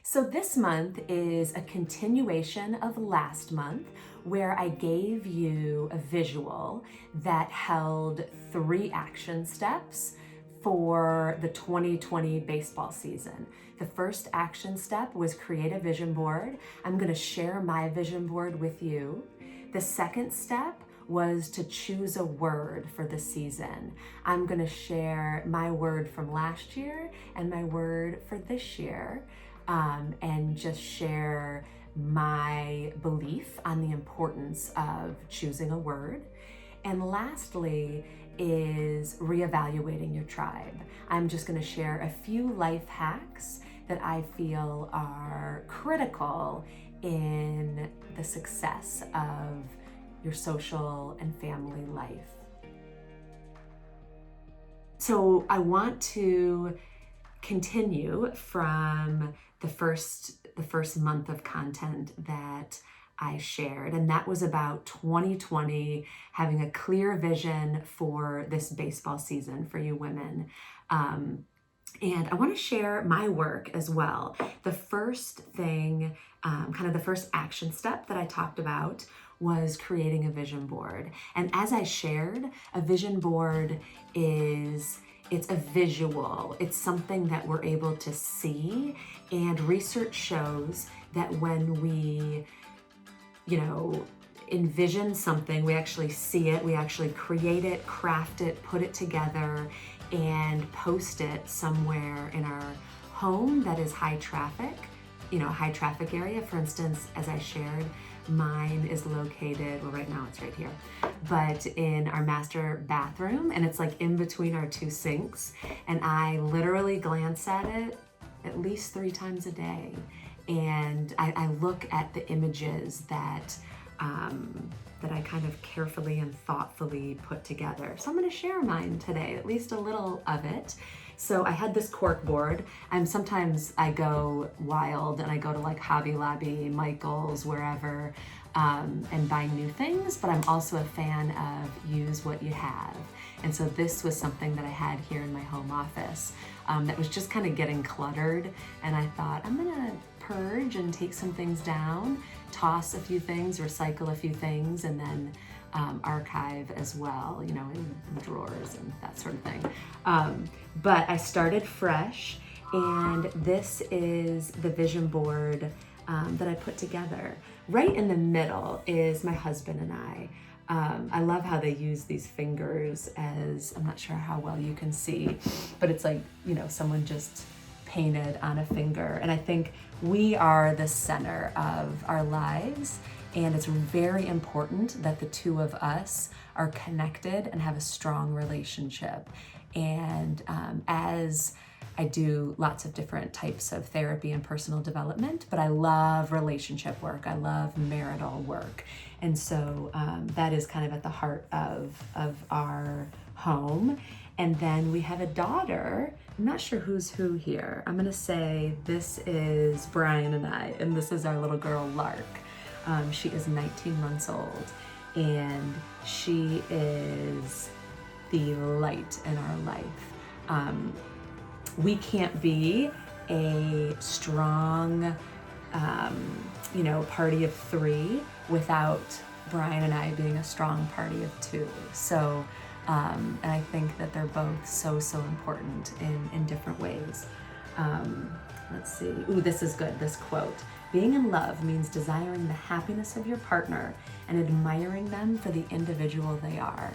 So this month is a continuation of last month where I gave you a visual that held 3 action steps for the 2020 baseball season. The first action step was create a vision board. I'm going to share my vision board with you. The second step was to choose a word for the season. I'm going to share my word from last year and my word for this year. And just share my belief on the importance of choosing a word. And lastly is reevaluating your tribe. I'm just going to share a few life hacks that I feel are critical in the success of your social and family life. So I want to continue from the first month of content that I shared, and that was about 2020 having a clear vision for this baseball season for you women. And I want to share my work as well. The first thing, kind of the first action step that I talked about was creating a vision board. And as I shared, a vision board it's a visual. It's something that we're able to see, and research shows that when we, envision something, we actually see it, we actually create it, craft it, put it together, and post it somewhere in our home that is high traffic area. For instance, as I shared, mine is located, well, right now it's right here, but in our master bathroom, and it's like in between our 2 sinks, and I literally glance at it at least 3 times a day, and I look at the images that I kind of carefully and thoughtfully put together. So I'm going to share mine today, at least a little of it. So I had this cork board, and sometimes I go wild and I go to like Hobby Lobby, Michael's, wherever, and buy new things, but I'm also a fan of use what you have. And so this was something that I had here in my home office that was just kind of getting cluttered, and I thought, I'm gonna purge and take some things down, toss a few things, recycle a few things, and then archive as well, in drawers and that sort of thing. But I started fresh, and this is the vision board that I put together. Right in the middle is my husband and I. I love how they use these fingers as, I'm not sure how well you can see, but it's like, someone just painted on a finger. And I think we are the center of our lives, and it's very important that the two of us are connected and have a strong relationship. And as I do lots of different types of therapy and personal development, but I love relationship work. I love marital work. And so that is kind of at the heart of our home. And then we have a daughter. I'm not sure who's who here. I'm gonna say this is Brian and I, and this is our little girl, Lark. She is 19 months old, and she is the light in our life. We can't be a strong, party of 3 without Brian and I being a strong party of 2. So, and I think that they're both so important in different ways. Let's see. Ooh, this is good. This quote. Being in love means desiring the happiness of your partner and admiring them for the individual they are.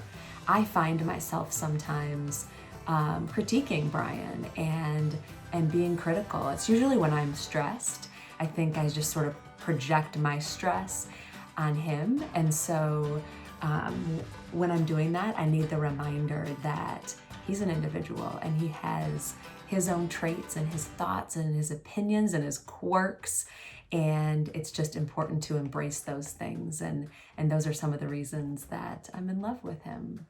I find myself sometimes critiquing Brian and being critical. It's usually when I'm stressed. I think I just sort of project my stress on him. And so when I'm doing that, I need the reminder that he's an individual and he has his own traits and his thoughts and his opinions and his quirks. And it's just important to embrace those things. And those are some of the reasons that I'm in love with him.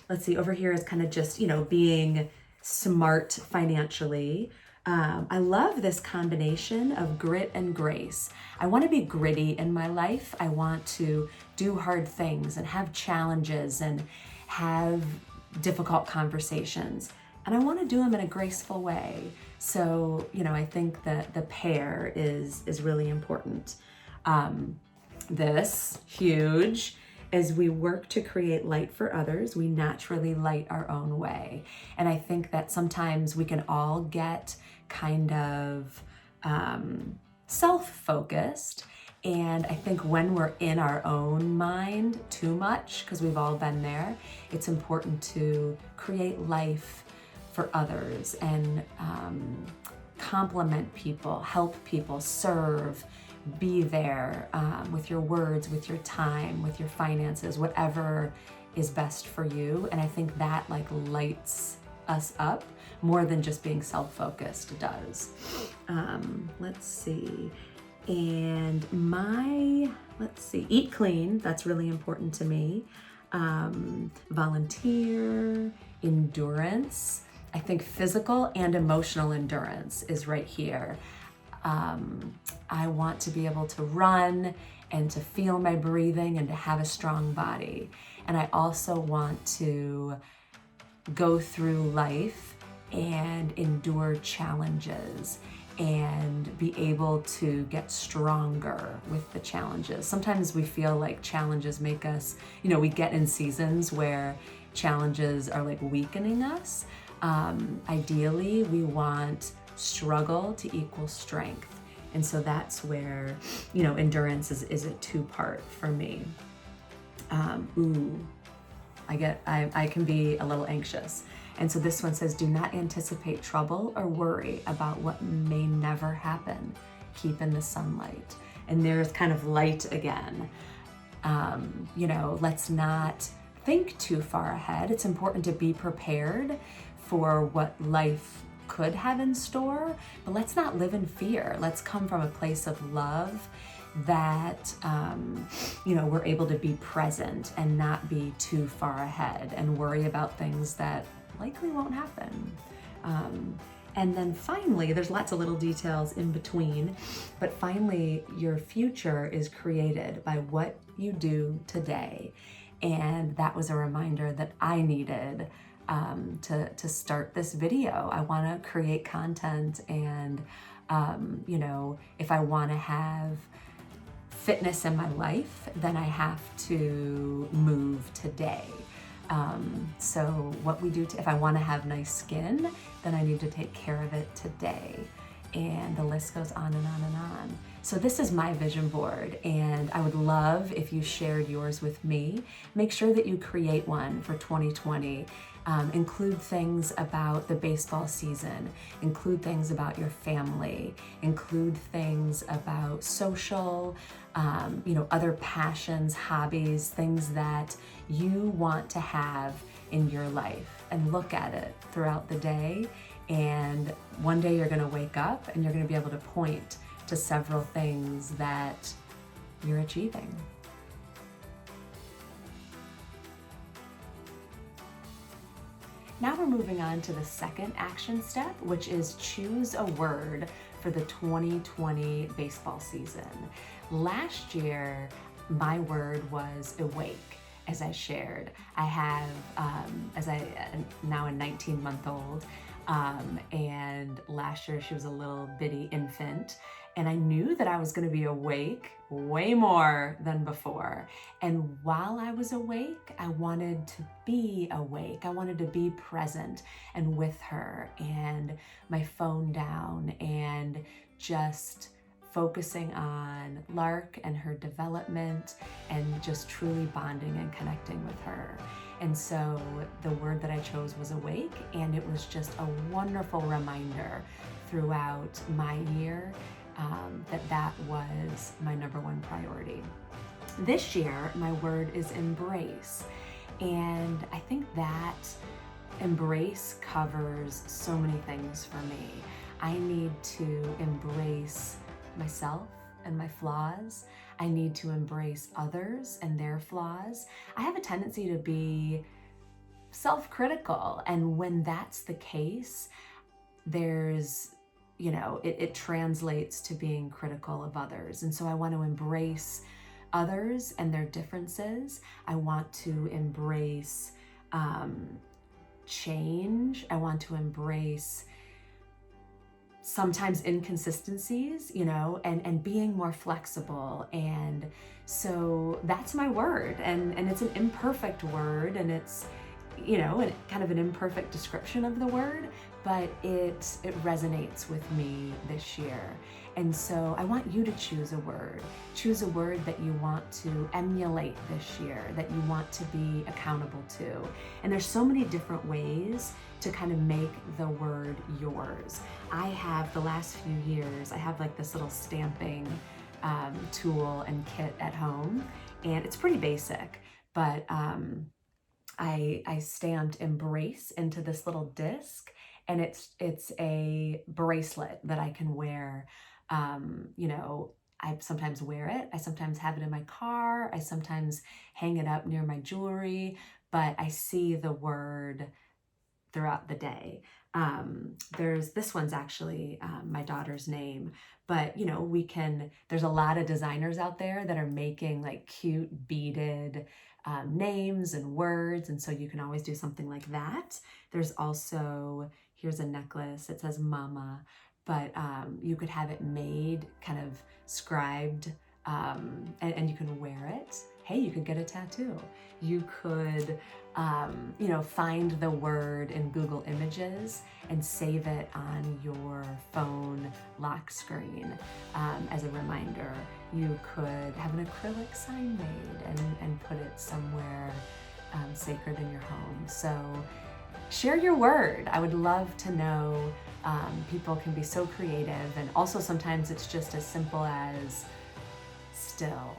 Let's see, over here is kind of just, being smart financially. I love this combination of grit and grace. I want to be gritty in my life. I want to do hard things and have challenges and have difficult conversations. And I want to do them in a graceful way. So, I think that the pair is really important. This huge. As we work to create light for others, we naturally light our own way. And I think that sometimes we can all get kind of self-focused. And I think when we're in our own mind too much, because we've all been there, it's important to create life for others and compliment people, help people, serve, be there with your words, with your time, with your finances, whatever is best for you. And I think that like lights us up more than just being self-focused does. Let's see. And eat clean, that's really important to me. Volunteer, endurance. I think physical and emotional endurance is right here. I want to be able to run and to feel my breathing and to have a strong body. And I also want to go through life and endure challenges and be able to get stronger with the challenges. Sometimes we feel like challenges make us, we get in seasons where challenges are like weakening us. Ideally, we want struggle to equal strength. And so that's where, endurance is a two-part for me. I can be a little anxious. And so this one says, do not anticipate trouble or worry about what may never happen. Keep in the sunlight. And there's kind of light again. Let's not think too far ahead. It's important to be prepared for what life could have in store, but let's not live in fear. Let's come from a place of love that, we're able to be present and not be too far ahead and worry about things that likely won't happen. And then finally, there's lots of little details in between, but finally, your future is created by what you do today. And that was a reminder that I needed to start this video. I want to create content, and if I want to have fitness in my life, then I have to move today. So what we do, if I want to have nice skin, then I need to take care of it today. And the list goes on and on and on. So this is my vision board, and I would love if you shared yours with me. Make sure that you create one for 2020. Include things about the baseball season, include things about your family, include things about social, other passions, hobbies, things that you want to have in your life, and look at it throughout the day. And one day you're going to wake up and you're going to be able to point to several things that you're achieving. Now we're moving on to the second action step, which is choose a word for the 2020 baseball season. Last year, my word was awake. As I shared, I have, now a 19-month-old, and last year she was a little bitty infant, and I knew that I was going to be awake way more than before. And while I was awake, I wanted to be awake. I wanted to be present and with her, and my phone down, and just focusing on Lark and her development, and just truly bonding and connecting with her. And so the word that I chose was awake, and it was just a wonderful reminder throughout my year that was my number one priority. This year, my word is embrace. And I think that embrace covers so many things for me. I need to embrace myself and my flaws. I need to embrace others and their flaws. I have a tendency to be self-critical, and when that's the case, there's, it translates to being critical of others. And so I want to embrace others and their differences. I want to embrace change. I want to embrace sometimes inconsistencies, you know, and being more flexible. And so that's my word. And it's an imperfect word, and it's, you know, kind of an imperfect description of the word, but it resonates with me this year. And so I want you to choose a word. Choose a word that you want to emulate this year, that you want to be accountable to. And there's so many different ways to kind of make the word yours. I have, the last few years, I have like this little stamping tool and kit at home, and it's pretty basic, but I stamped embrace into this little disc, and it's a bracelet that I can wear. You know, I sometimes wear it. I sometimes have it in my car. I sometimes hang it up near my jewelry, but I see the word throughout the day. This one's actually my daughter's name, but you know, there's a lot of designers out there that are making like cute beaded names and words. And so you can always do something like that. There's also, here's a necklace, it says mama, but you could have it made kind of scribed, and you can wear it. Hey, you could get a tattoo. You could, you know, find the word in Google Images and save it on your phone lock screen as a reminder. You could have an acrylic sign made and put it somewhere sacred in your home. So share your word. I would love to know. People can be so creative, and also sometimes it's just as simple as still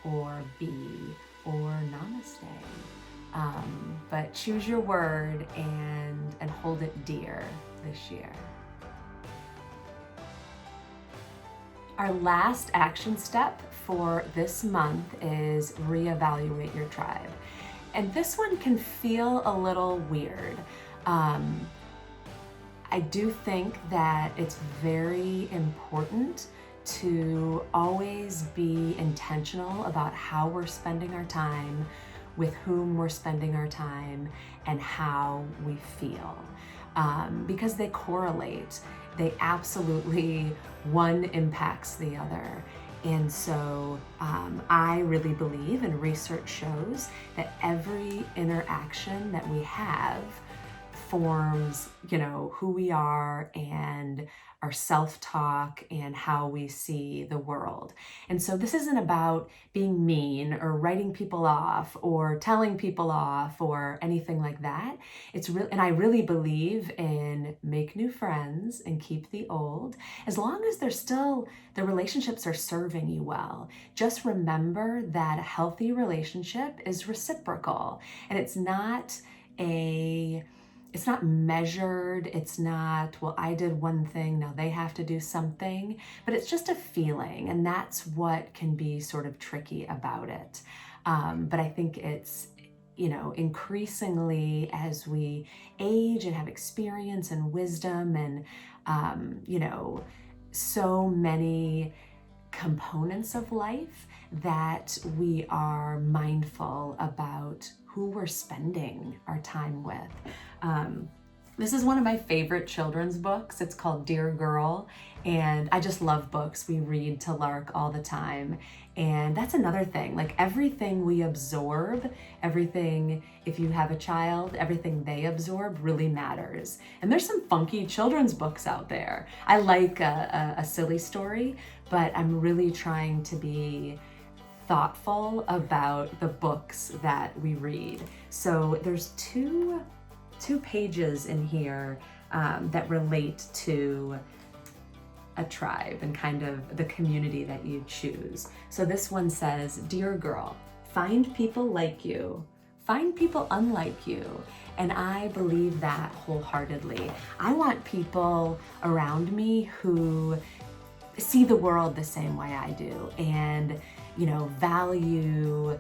or be or namaste. But choose your word and hold it dear this year. Our last action step for this month is reevaluate your tribe. And this one can feel a little weird. I do think that it's very important to always be intentional about how we're spending our time, with whom we're spending our time, and how we feel. Because they correlate. They absolutely, one impacts the other. And so I really believe, and research shows, that every interaction that we have forms, you know, who we are and our self-talk and how we see the world. And so this isn't about being mean or writing people off or telling people off or anything like that. It's real, and I really believe in make new friends and keep the old, as long as the relationships are serving you well. Just remember that a healthy relationship is reciprocal, and it's not measured. It's not, well, I did one thing, now they have to do something, but it's just a feeling. And that's what can be sort of tricky about it. But I think it's, you know, increasingly as we age and have experience and wisdom and, you know, so many components of life, that we are mindful about who we're spending our time with. This is one of my favorite children's books. It's called Dear Girl, and I just love books. We read to Lark all the time. And that's another thing, like everything we absorb, everything, if you have a child, everything they absorb really matters. And there's some funky children's books out there. I like a silly story, but I'm really trying to be thoughtful about the books that we read. So there's two pages in here that relate to a tribe and kind of the community that you choose. So this one says, Dear girl, find people like you, find people unlike you. And I believe that wholeheartedly. I want people around me who see the world the same way I do, and, you know, value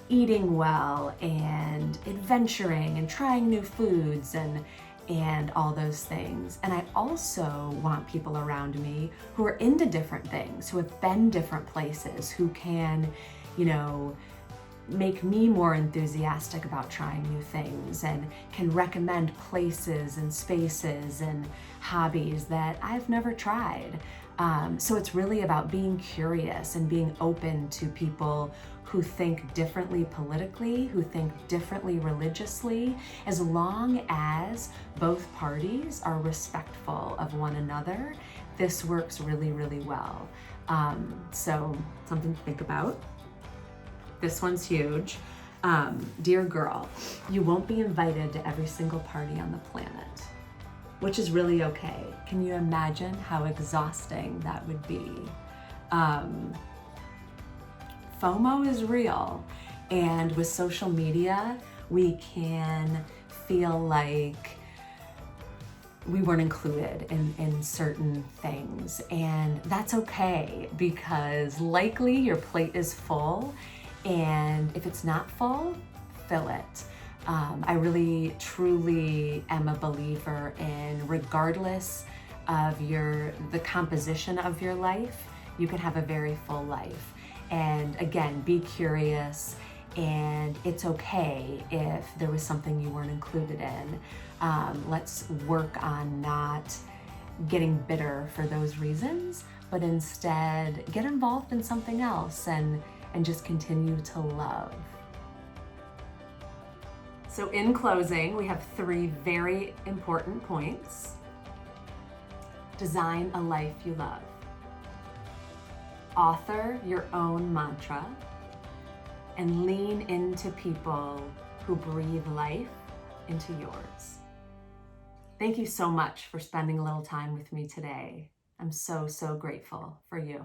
eating well and adventuring and trying new foods and all those things. And I also want people around me who are into different things, who have been different places, who can, you know, make me more enthusiastic about trying new things and can recommend places and spaces and hobbies that I've never tried. So it's really about being curious and being open to people who think differently politically, who think differently religiously, as long as both parties are respectful of one another. This works really, really well. So something to think about. This one's huge. Dear girl, you won't be invited to every single party on the planet, which is really okay. Can you imagine how exhausting that would be? FOMO is real, and with social media, we can feel like we weren't included in certain things, and that's okay, because likely your plate is full, and if it's not full, fill it. I really, truly am a believer in, regardless of the composition of your life, you can have a very full life. And again, be curious, and it's okay if there was something you weren't included in. Let's work on not getting bitter for those reasons, but instead get involved in something else and just continue to love. So in closing, we have 3 very important points. Design a life you love. Author your own mantra, and lean into people who breathe life into yours. Thank you so much for spending a little time with me today. I'm so, so grateful for you.